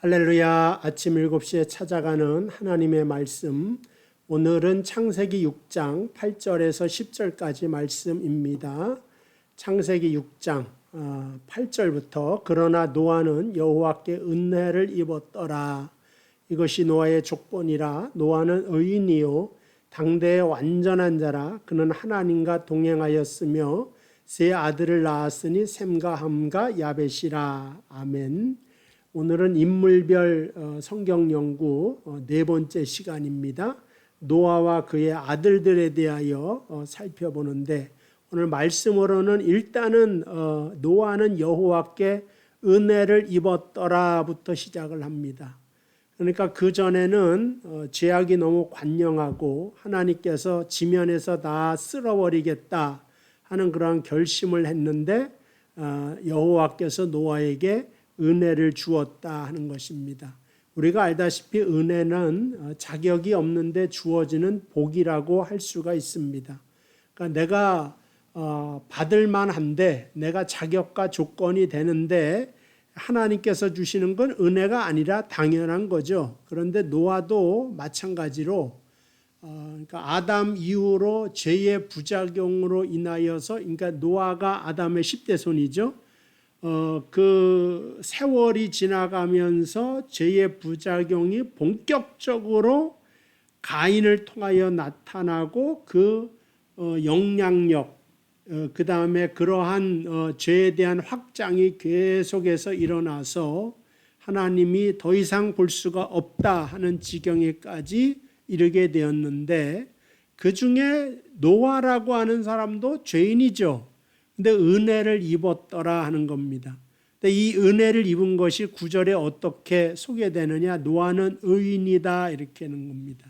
할렐루야. 아침 7시에 찾아가는 하나님의 말씀, 오늘은 창세기 6장 8절에서 10절까지 말씀입니다. 창세기 6장 8절부터 그러나 노아는 여호와께 은혜를 입었더라. 이것이 노아의 족본이라. 노아는 의인이요 당대의 완전한 자라. 그는 하나님과 동행하였으며 세 아들을 낳았으니 셈과 함과 야벳이라. 아멘. 오늘은 인물별 성경 연구 네 번째 시간입니다. 노아와 그의 아들들에 대하여 살펴보는데, 오늘 말씀으로는 일단은 노아는 여호와께 은혜를 입었더라부터 시작을 합니다. 그러니까 그 전에는 죄악이 너무 관영하고 하나님께서 지면에서 다 쓸어버리겠다 하는 그런 결심을 했는데, 여호와께서 노아에게 은혜를 주었다 하는 것입니다. 우리가 알다시피 은혜는 자격이 없는데 주어지는 복이라고 할 수가 있습니다. 그러니까 내가 받을 만한데, 내가 자격과 조건이 되는데 하나님께서 주시는 건 은혜가 아니라 당연한 거죠. 그런데 노아도 마찬가지로 그러니까 아담 이후로 죄의 부작용으로 인하여서, 그러니까 노아가 아담의 10대 손이죠. 그 세월이 지나가면서 죄의 부작용이 본격적으로 가인을 통하여 나타나고, 그 영향력, 그 다음에 그러한 죄에 대한 확장이 계속해서 일어나서 하나님이 더 이상 볼 수가 없다 하는 지경에까지 이르게 되었는데, 그 중에 노아라고 하는 사람도 죄인이죠. 근데 은혜를 입었더라 하는 겁니다. 근데 이 은혜를 입은 것이 9절에 어떻게 소개되느냐? 노아는 의인이다 이렇게 하는 겁니다.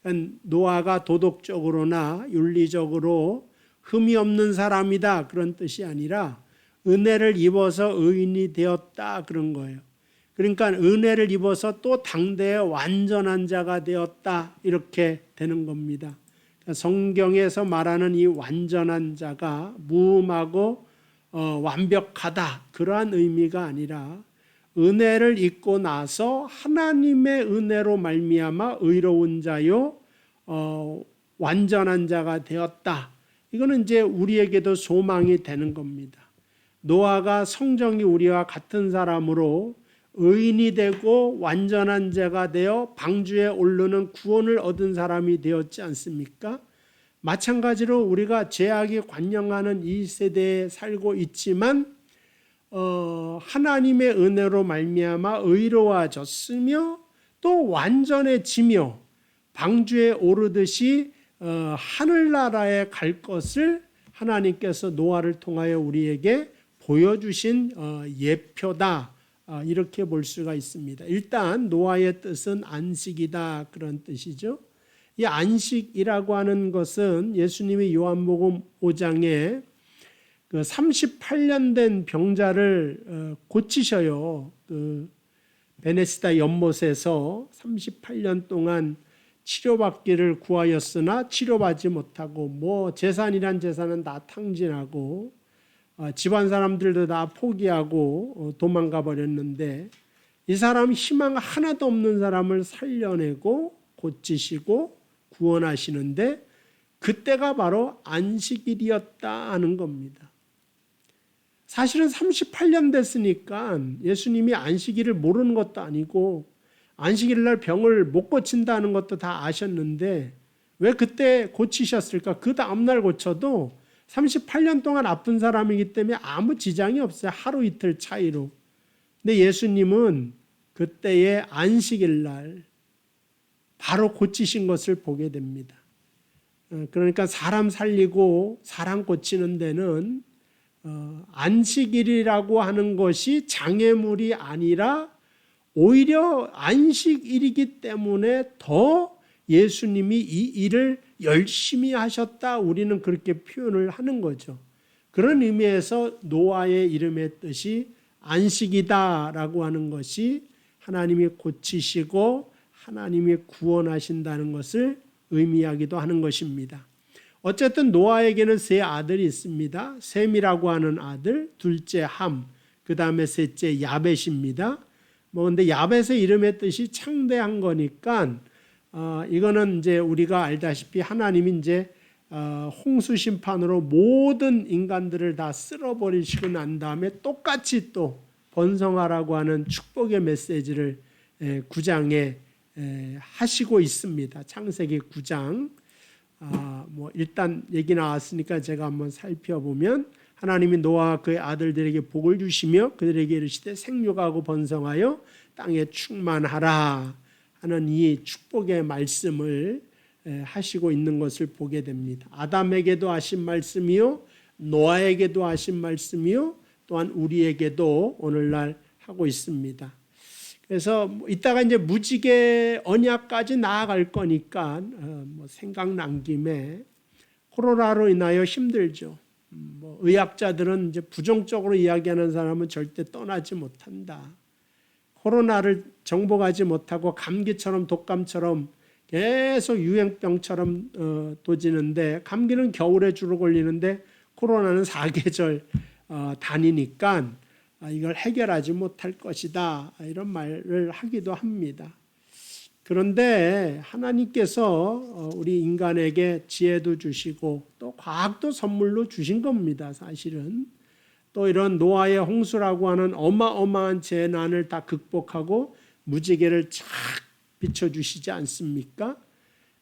그러니까 노아가 도덕적으로나 윤리적으로 흠이 없는 사람이다 그런 뜻이 아니라 은혜를 입어서 의인이 되었다 그런 거예요. 그러니까 은혜를 입어서 또 당대의 완전한 자가 되었다 이렇게 되는 겁니다. 성경에서 말하는 이 완전한 자가 무음하고 완벽하다 그러한 의미가 아니라, 은혜를 입고 나서 하나님의 은혜로 말미암아 의로운 자요 완전한 자가 되었다. 이거는 이제 우리에게도 소망이 되는 겁니다. 노아가 성정이 우리와 같은 사람으로 의인이 되고 완전한 자가 되어 방주에 오르는 구원을 얻은 사람이 되었지 않습니까? 마찬가지로 우리가 죄악이 관영하는 이 세대에 살고 있지만 하나님의 은혜로 말미암아 의로워졌으며 또 완전해지며 방주에 오르듯이 하늘나라에 갈 것을 하나님께서 노아를 통하여 우리에게 보여주신 예표다. 이렇게 볼 수가 있습니다. 일단 노아의 뜻은 안식이다 그런 뜻이죠. 이 안식이라고 하는 것은 예수님이 요한복음 5장에 그 38년 된 병자를 고치셔요. 그 베네시다 연못에서 38년 동안 치료받기를 구하였으나 치료받지 못하고, 뭐 재산이란 재산은 다 탕진하고 집안 사람들도 다 포기하고 도망가 버렸는데, 이 사람 희망 하나도 없는 사람을 살려내고 고치시고 구원하시는데, 그때가 바로 안식일이었다 하는 겁니다. 사실은 38년 됐으니까 예수님이 안식일을 모르는 것도 아니고 안식일 날 병을 못 고친다는 것도 다 아셨는데 왜 그때 고치셨을까? 그 다음날 고쳐도 38년 동안 아픈 사람이기 때문에 아무 지장이 없어요. 하루 이틀 차이로. 근데 예수님은 그때의 안식일 날 바로 고치신 것을 보게 됩니다. 그러니까 사람 살리고 사람 고치는 데는 안식일이라고 하는 것이 장애물이 아니라 오히려 안식일이기 때문에 더 예수님이 이 일을 열심히 하셨다, 우리는 그렇게 표현을 하는 거죠. 그런 의미에서 노아의 이름의 뜻이 안식이다라고 하는 것이 하나님이 고치시고 하나님이 구원하신다는 것을 의미하기도 하는 것입니다. 어쨌든 노아에게는 세 아들이 있습니다. 셈이라고 하는 아들, 둘째 함, 그 다음에 셋째 야벳입니다. 뭐 근데 야벳의 이름의 뜻이 창대한 거니까 이거는 이제 우리가 알다시피 하나님이 이제 홍수 심판으로 모든 인간들을 다 쓸어버리시고 난 다음에 똑같이 또 번성하라고 하는 축복의 메시지를 9장에 하시고 있습니다. 창세기 9장. 뭐 일단 얘기 나왔으니까 제가 한번 살펴보면 하나님이 노아와 그의 아들들에게 복을 주시며 그들에게 이르시되 생육하고 번성하여 땅에 충만하라 하는 이 축복의 말씀을 하시고 있는 것을 보게 됩니다. 아담에게도 하신 말씀이요 노아에게도 하신 말씀이요 또한 우리에게도 오늘날 하고 있습니다. 그래서 이따가 이제 무지개 언약까지 나아갈 거니까 뭐 생각난 김에 코로나로 인하여 힘들죠. 뭐 의학자들은 이제 부정적으로 이야기하는 사람은 절대 떠나지 못한다. 코로나를 정복하지 못하고 감기처럼 독감처럼 계속 유행병처럼 도지는데 감기는 겨울에 주로 걸리는데 코로나는 사계절 다니니까 이걸 해결하지 못할 것이다 이런 말을 하기도 합니다. 그런데 하나님께서 우리 인간에게 지혜도 주시고 또 과학도 선물로 주신 겁니다. 사실은 또 이런 노아의 홍수라고 하는 어마어마한 재난을 다 극복하고 무지개를 착 비춰주시지 않습니까?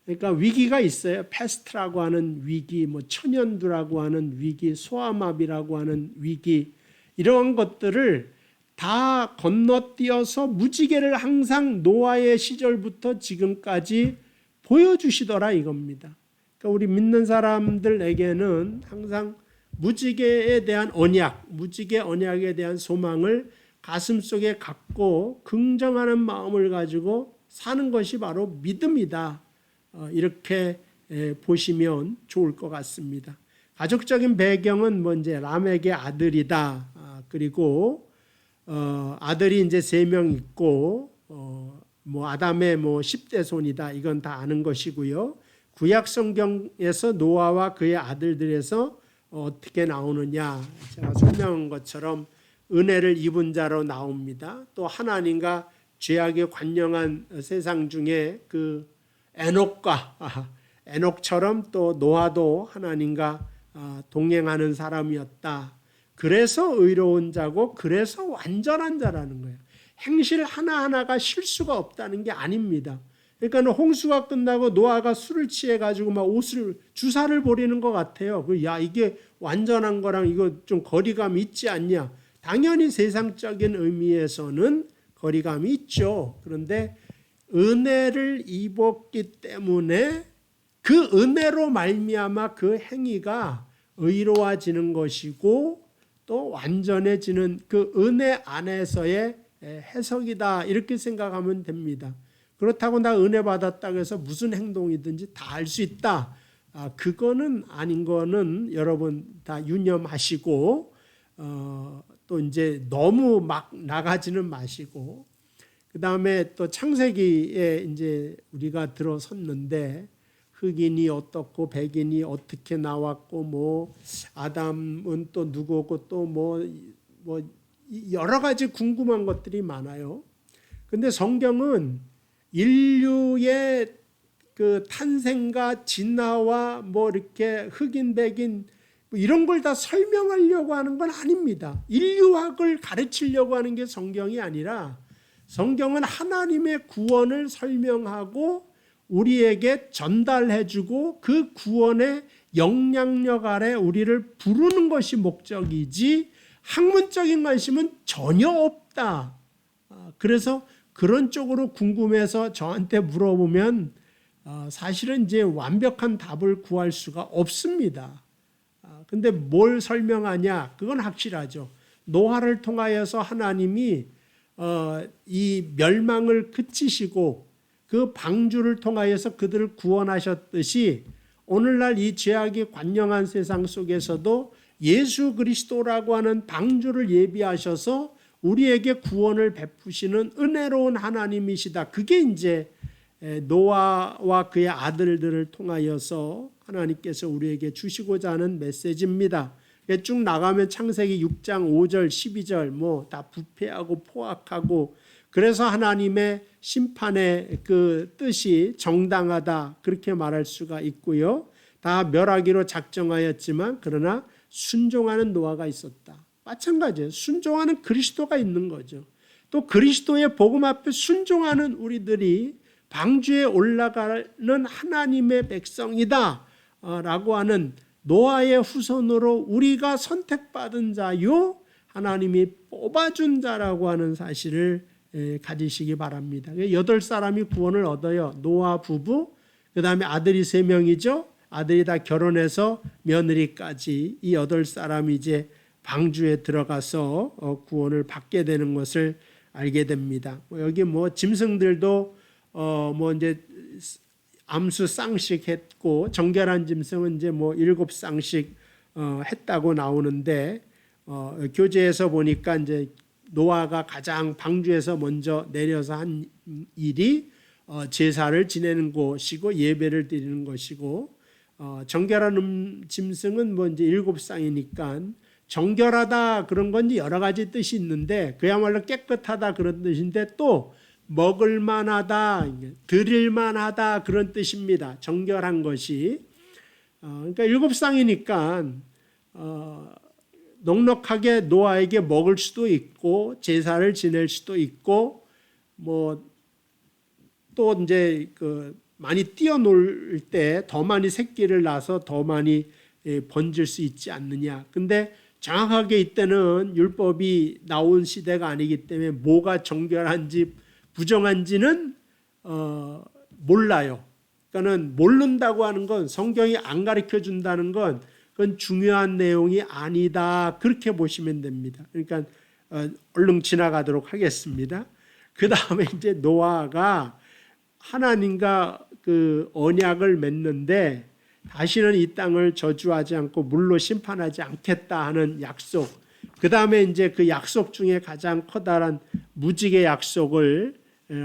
그러니까 위기가 있어요. 패스트라고 하는 위기, 뭐 천연두라고 하는 위기, 소아마비라고 하는 위기 이런 것들을 다 건너뛰어서 무지개를 항상 노아의 시절부터 지금까지 보여주시더라 이겁니다. 그러니까 우리 믿는 사람들에게는 항상 무지개에 대한 언약, 무지개 언약에 대한 소망을 가슴속에 갖고 긍정하는 마음을 가지고 사는 것이 바로 믿음이다. 이렇게 보시면 좋을 것 같습니다. 가족적인 배경은 뭐 이제 람에게 아들이다. 그리고 아들이 이제 3명 있고 뭐 아담의 뭐 10대 손이다. 이건 다 아는 것이고요. 구약 성경에서 노아와 그의 아들들에서 어떻게 나오느냐 제가 설명한 것처럼 은혜를 입은 자로 나옵니다. 또 하나님과 죄악에 관영한 세상 중에 그 에녹처럼 또 노아도 하나님과 동행하는 사람이었다. 그래서 의로운 자고 그래서 완전한 자라는 거예요. 행실 하나하나가 실수가 없다는 게 아닙니다. 그러니까 홍수가 끝나고 노아가 술을 취해가지고 막 옷을 주사를 벌이는 것 같아요. 야 이게 완전한 거랑 이거 좀 거리감이 있지 않냐. 당연히 세상적인 의미에서는 거리감이 있죠. 그런데 은혜를 입었기 때문에 그 은혜로 말미암아 그 행위가 의로워지는 것이고 또 완전해지는 그 은혜 안에서의 해석이다 이렇게 생각하면 됩니다. 그렇다고 나 은혜 받았다고 해서 무슨 행동이든지 다 할 수 있다. 그거는 아닌 거는 여러분 다 유념하시고 또 이제 너무 막 나가지는 마시고 그 다음에 또 창세기에 이제 우리가 들어섰는데 흑인이 어떻고 백인이 어떻게 나왔고 뭐 아담은 또 누구고 또 뭐 여러 가지 궁금한 것들이 많아요. 근데 성경은 인류의 그 탄생과 진화와 뭐 이렇게 흑인 백인 이런 걸 다 설명하려고 하는 건 아닙니다. 인류학을 가르치려고 하는 게 성경이 아니라 성경은 하나님의 구원을 설명하고 우리에게 전달해주고 그 구원의 영향력 아래 우리를 부르는 것이 목적이지 학문적인 관심은 전혀 없다. 그래서 그런 쪽으로 궁금해서 저한테 물어보면 사실은 이제 완벽한 답을 구할 수가 없습니다. 근데 뭘 설명하냐? 그건 확실하죠. 노아를 통하여서 하나님이 이 멸망을 그치시고 그 방주를 통하여서 그들을 구원하셨듯이 오늘날 이 죄악이 관영한 세상 속에서도 예수 그리스도라고 하는 방주를 예비하셔서 우리에게 구원을 베푸시는 은혜로운 하나님이시다. 그게 이제 노아와 그의 아들들을 통하여서 하나님께서 우리에게 주시고자 하는 메시지입니다. 쭉 나가면 창세기 6장 5절 12절 뭐 다 부패하고 포악하고 그래서 하나님의 심판의 그 뜻이 정당하다 그렇게 말할 수가 있고요. 다 멸하기로 작정하였지만 그러나 순종하는 노아가 있었다. 마찬가지예요. 순종하는 그리스도가 있는 거죠. 또 그리스도의 복음 앞에 순종하는 우리들이 방주에 올라가는 하나님의 백성이다 라고 하는 노아의 후손으로 우리가 선택받은 자요 하나님이 뽑아준 자라고 하는 사실을 가지시기 바랍니다. 8사람이 구원을 얻어요. 노아 부부, 그 다음에 아들이 3명이죠. 아들이 다 결혼해서 며느리까지 이 8사람이 이제 방주에 들어가서 구원을 받게 되는 것을 알게 됩니다. 여기 짐승들도 이제 암수 쌍씩 했고 정결한 짐승은 이제 7쌍씩 했다고 나오는데 교재에서 보니까 이제 노아가 가장 방주에서 먼저 내려서 한 일이 제사를 지내는 것이고 예배를 드리는 것이고 정결한 짐승은 이제 7쌍이니까 정결하다 그런 건 여러 가지 뜻이 있는데 그야말로 깨끗하다 그런 뜻인데 또 먹을만하다, 드릴만하다 그런 뜻입니다. 정결한 것이. 그러니까 7쌍이니까 넉넉하게 노아에게 먹을 수도 있고 제사를 지낼 수도 있고 또 이제 많이 뛰어놀 때 더 많이 새끼를 낳아서 더 많이 번질 수 있지 않느냐. 근데 정확하게 이때는 율법이 나온 시대가 아니기 때문에 뭐가 정결한지 부정한지는 몰라요. 그러니까는 모른다고 하는 건 성경이 안 가르쳐 준다는 건 그건 중요한 내용이 아니다. 그렇게 보시면 됩니다. 그러니까 얼른 지나가도록 하겠습니다. 그 다음에 이제 노아가 하나님과 그 언약을 맺는데 다시는 이 땅을 저주하지 않고 물로 심판하지 않겠다 하는 약속. 그 다음에 이제 그 약속 중에 가장 커다란 무지개 약속을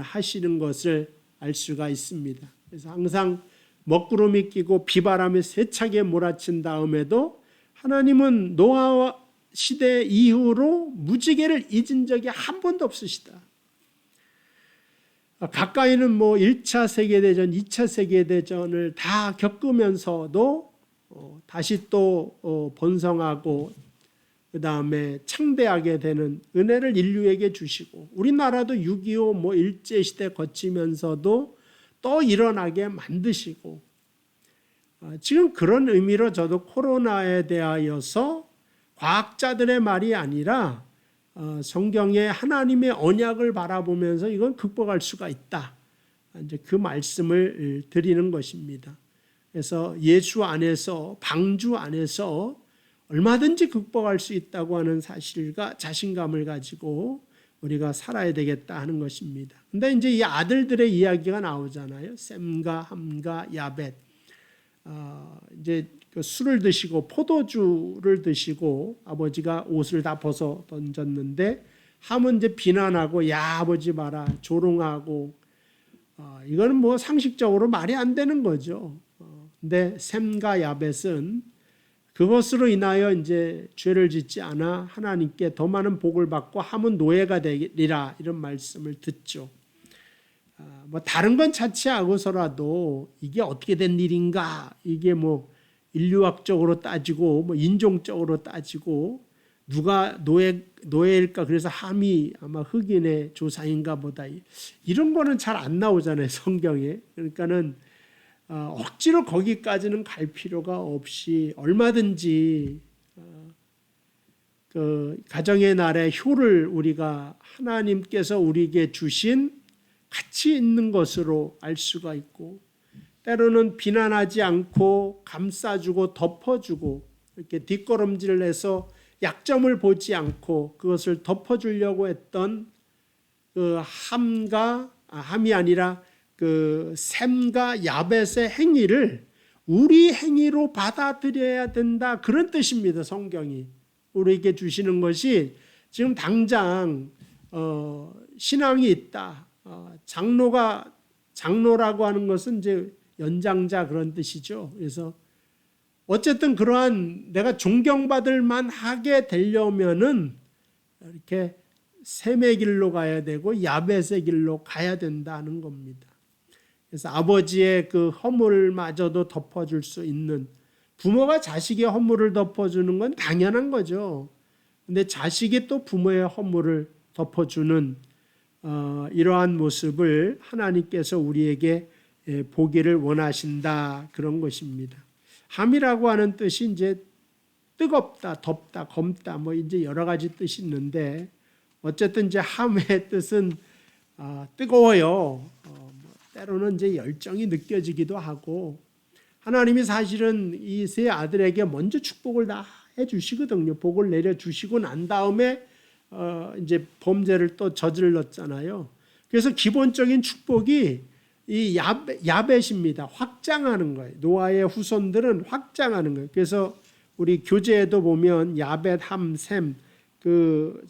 하시는 것을 알 수가 있습니다. 그래서 항상 먹구름이 끼고 비바람이 세차게 몰아친 다음에도 하나님은 노아 시대 이후로 무지개를 잊은 적이 한 번도 없으시다. 가까이는 1차 세계대전, 2차 세계대전을 다 겪으면서도 다시 또 번성하고 그 다음에 창대하게 되는 은혜를 인류에게 주시고 우리나라도 6.25 일제시대 거치면서도 또 일어나게 만드시고 지금 그런 의미로 저도 코로나에 대하여서 과학자들의 말이 아니라 성경의 하나님의 언약을 바라보면서 이건 극복할 수가 있다. 이제 그 말씀을 드리는 것입니다. 그래서 예수 안에서 방주 안에서 얼마든지 극복할 수 있다고 하는 사실과 자신감을 가지고 우리가 살아야 되겠다 하는 것입니다. 근데 이제 이 아들들의 이야기가 나오잖아요. 셈과 함과 야벳. 이제 술을 드시고 포도주를 드시고 아버지가 옷을 다 벗어 던졌는데 함은 이제 비난하고 야 아버지 봐라 조롱하고 이거는 상식적으로 말이 안 되는 거죠. 근데 셈과 야벳은 그것으로 인하여 이제 죄를 짓지 않아 하나님께 더 많은 복을 받고 함은 노예가 되리라 이런 말씀을 듣죠. 다른 건 차치하고서라도 이게 어떻게 된 일인가 이게 인류학적으로 따지고 인종적으로 따지고 누가 노예일까 그래서 함이 아마 흑인의 조상인가 보다 이런 거는 잘 안 나오잖아요 성경에. 그러니까는 억지로 거기까지는 갈 필요가 없이 얼마든지 그 가정의 날의 효를 우리가 하나님께서 우리에게 주신 가치 있는 것으로 알 수가 있고 때로는 비난하지 않고 감싸주고 덮어주고 이렇게 뒷걸음질을 해서 약점을 보지 않고 그것을 덮어주려고 했던 그 함이 아니라 그 셈과 야벳의 행위를 우리 행위로 받아들여야 된다 그런 뜻입니다. 성경이 우리에게 주시는 것이 지금 당장 신앙이 있다. 장로라고 하는 것은 이제 연장자 그런 뜻이죠. 그래서 어쨌든 그러한 내가 존경받을 만하게 되려면은 이렇게 셈의 길로 가야 되고 야벳의 길로 가야 된다는 겁니다. 그래서 아버지의 그 허물마저도 덮어줄 수 있는, 부모가 자식의 허물을 덮어주는 건 당연한 거죠. 근데 자식이 또 부모의 허물을 덮어주는 이러한 모습을 하나님께서 우리에게 보기를 원하신다, 그런 것입니다. 함이라고 하는 뜻이 이제 뜨겁다, 덥다, 검다, 뭐 이제 여러 가지 뜻이 있는데, 어쨌든 이제 함의 뜻은 뜨거워요. 때로는 이제 열정이 느껴지기도 하고, 하나님이 사실은 이 세 아들에게 먼저 축복을 다 해주시거든요. 복을 내려주시고 난 다음에 이제 범죄를 또 저질렀잖아요. 그래서 기본적인 축복이 이 야벳입니다. 확장하는 거예요. 노아의 후손들은 확장하는 거예요. 그래서 우리 교재에도 보면 야벳, 함, 셈, 그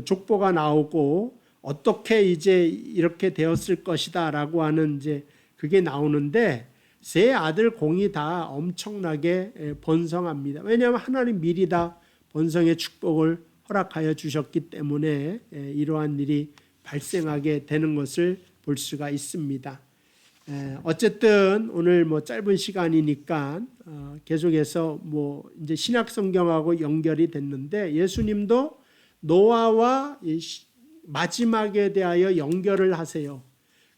족보가 나오고 어떻게 이제 이렇게 되었을 것이다라고 하는 이제 그게 나오는데, 세 아들 공이 다 엄청나게 번성합니다. 왜냐하면 하나님 미리 다 번성의 축복을 허락하여 주셨기 때문에 이러한 일이 발생하게 되는 것을 볼 수가 있습니다. 어쨌든 오늘 뭐 짧은 시간이니까 계속해서 뭐 이제 신약 성경하고 연결이 됐는데, 예수님도 노아와 마지막에 대하여 연결을 하세요.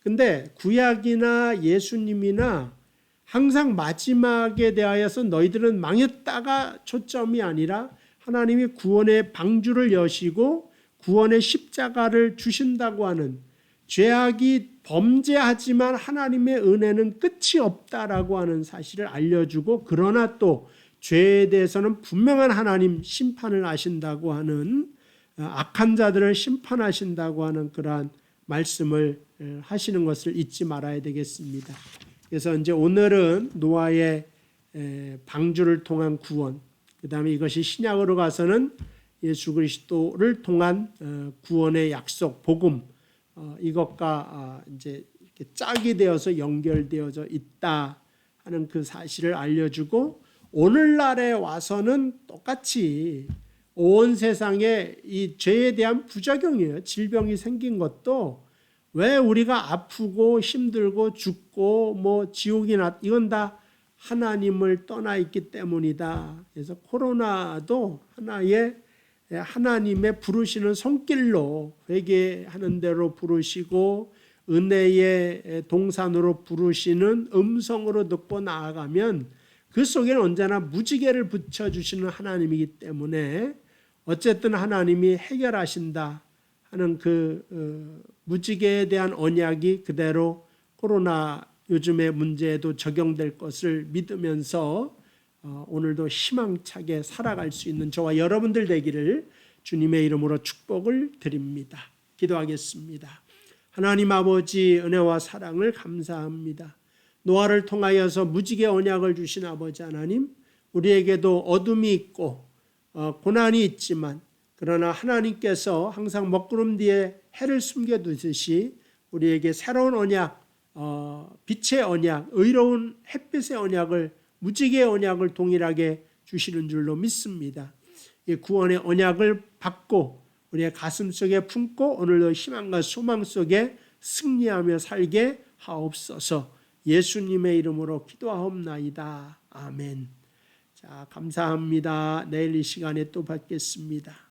근데 구약이나 예수님이나 항상 마지막에 대하여서 너희들은 망했다가 초점이 아니라 하나님이 구원의 방주를 여시고 구원의 십자가를 주신다고 하는, 죄악이 범죄하지만 하나님의 은혜는 끝이 없다라고 하는 사실을 알려주고, 그러나 또 죄에 대해서는 분명한 하나님 심판을 하신다고 하는, 악한 자들을 심판하신다고 하는 그러한 말씀을 하시는 것을 잊지 말아야 되겠습니다. 그래서 이제 오늘은 노아의 방주를 통한 구원, 그 다음에 이것이 신약으로 가서는 예수 그리스도를 통한 구원의 약속, 복음, 이것과 이제 이렇게 짝이 되어서 연결되어져 있다 하는 그 사실을 알려주고, 오늘날에 와서는 똑같이 온 세상에 이 죄에 대한 부작용이에요. 질병이 생긴 것도 왜 우리가 아프고 힘들고 죽고 뭐 지옥이 이건 다 하나님을 떠나 있기 때문이다. 그래서 코로나도 하나의 하나님의 부르시는 손길로, 회개하는 대로 부르시고 은혜의 동산으로 부르시는 음성으로 듣고 나아가면 그 속에는 언제나 무지개를 붙여주시는 하나님이기 때문에 어쨌든 하나님이 해결하신다 하는 그 무지개에 대한 언약이 그대로 코로나 요즘의 문제에도 적용될 것을 믿으면서 오늘도 희망차게 살아갈 수 있는 저와 여러분들 되기를 주님의 이름으로 축복을 드립니다. 기도하겠습니다. 하나님 아버지, 은혜와 사랑을 감사합니다. 노아를 통하여서 무지개 언약을 주신 아버지 하나님, 우리에게도 어둠이 있고 고난이 있지만, 그러나 하나님께서 항상 먹구름 뒤에 해를 숨겨두듯이 우리에게 새로운 언약, 빛의 언약, 의로운 햇빛의 언약을, 무지개의 언약을 동일하게 주시는 줄로 믿습니다. 이 구원의 언약을 받고 우리의 가슴 속에 품고 오늘도 희망과 소망 속에 승리하며 살게 하옵소서. 예수님의 이름으로 기도하옵나이다. 아멘. 자, 감사합니다. 내일 이 시간에 또 뵙겠습니다.